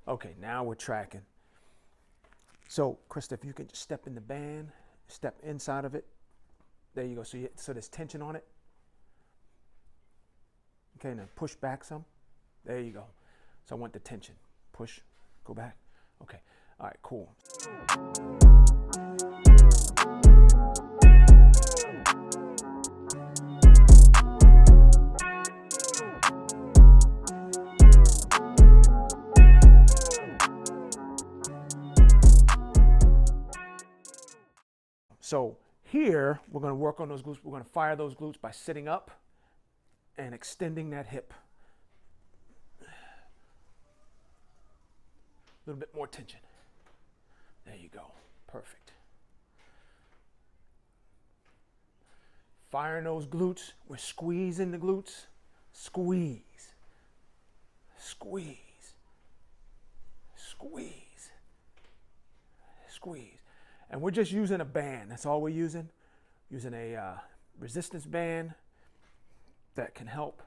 Okay, now we're tracking. So, Krista, if you can just step in the band, step inside of it. There you go. So there's tension on it. Okay, now push back some. There you go. So I want the tension. Push, go back. Okay. All right, cool. So here, we're going to work on those glutes. We're going to fire those glutes by sitting up and extending that hip. A little bit more tension. There you go. Perfect. Firing those glutes. We're squeezing the glutes. Squeeze. Squeeze. Squeeze. Squeeze. And we're just using a band. That's all we're using. Using a resistance band that can help.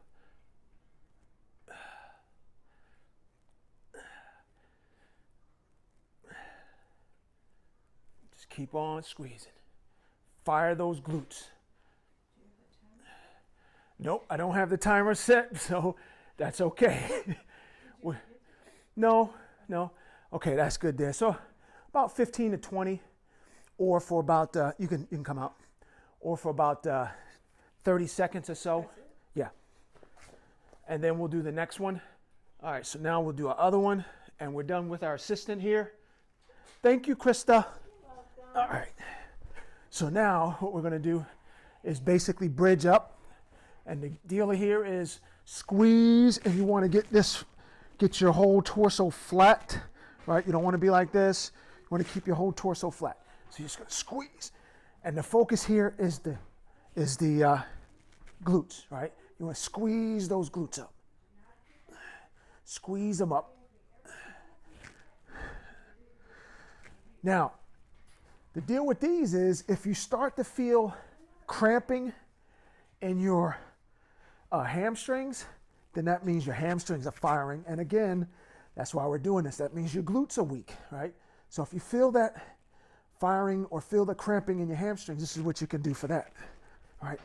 Just keep on squeezing. Fire those glutes. Nope, I don't have the timer set, so that's okay. No. Okay, that's good there. So about 15 to 20. Or for about, you can come out, or for about 30 seconds or so. Yeah. And then we'll do the next one. All right, so now we'll do our other one, and we're done with our assistant here. Thank you, Krista. All right. So now what we're going to do is basically bridge up. And the deal here is squeeze, and you want to get your whole torso flat, right? You don't want to be like this. You want to keep your whole torso flat. So you're just going to squeeze. And the focus here is the glutes, right? You want to squeeze those glutes up. Squeeze them up. Now, the deal with these is if you start to feel cramping in your hamstrings, then that means your hamstrings are firing. And again, that's why we're doing this. That means your glutes are weak, right? So if you feel that firing or feel the cramping in your hamstrings, this is what you can do for that, right?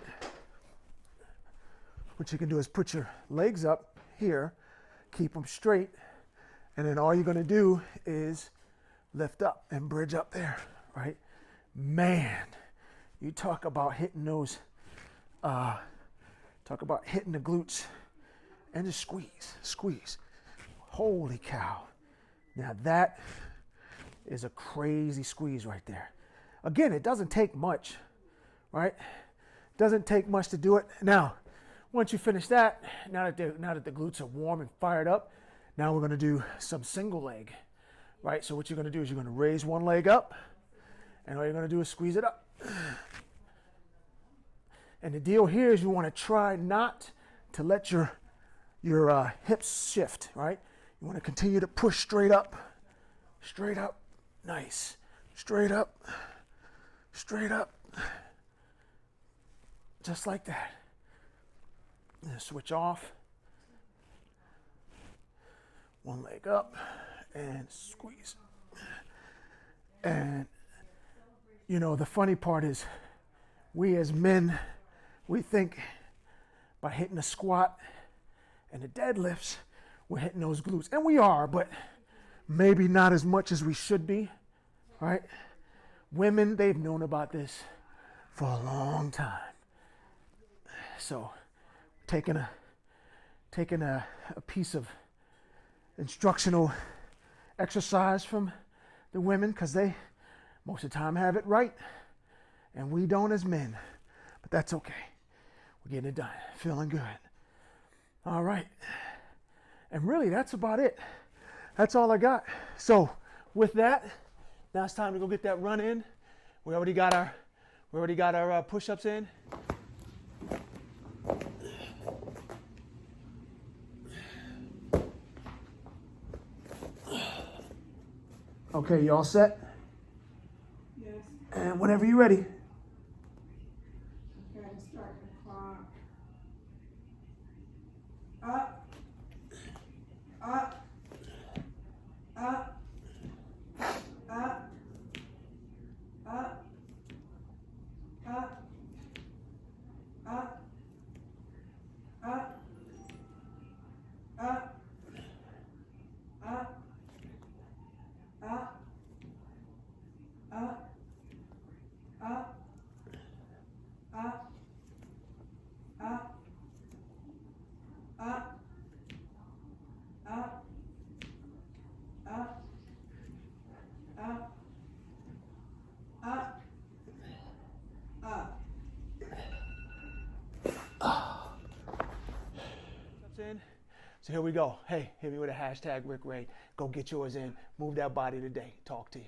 What you can do is put your legs up here, keep them straight, and then all you're going to do is lift up and bridge up there, right? Man, you talk about hitting those, talk about hitting the glutes, and just squeeze. Holy cow. Now that is a crazy squeeze right there. Again, it doesn't take much, right? Doesn't take much to do it. Now, once you finish that, now that the glutes are warm and fired up, now we're going to do some single leg, right? So what you're going to do is you're going to raise one leg up, and all you're going to do is squeeze it up. And the deal here is you want to try not to let your hips shift, right? You want to continue to push straight up. Nice. Straight up. Just like that. And switch off. One leg up and squeeze. And, you know, the funny part is we as men, we think by hitting a squat and the deadlifts, we're hitting those glutes. And we are, but maybe not as much as we should be, right? Women, they've known about this for a long time. So taking a piece of instructional exercise from the women, because they most of the time have it right, and we don't as men. But that's okay. We're getting it done. Feeling good. All right. And really, that's about it. That's all I got. So with that, now it's time to go get that run in. We already got our push-ups in. Okay, you all set? Yes. And whenever you're ready. Okay, start the clock. Up. up, up, up, up, up, up, up, up, up, up, up, up, up, up, up, up, up, up, up. That's in. So here we go. Hey, hit me with a hashtag Rick Ray. Go get yours in. Move that body today. Talk to you.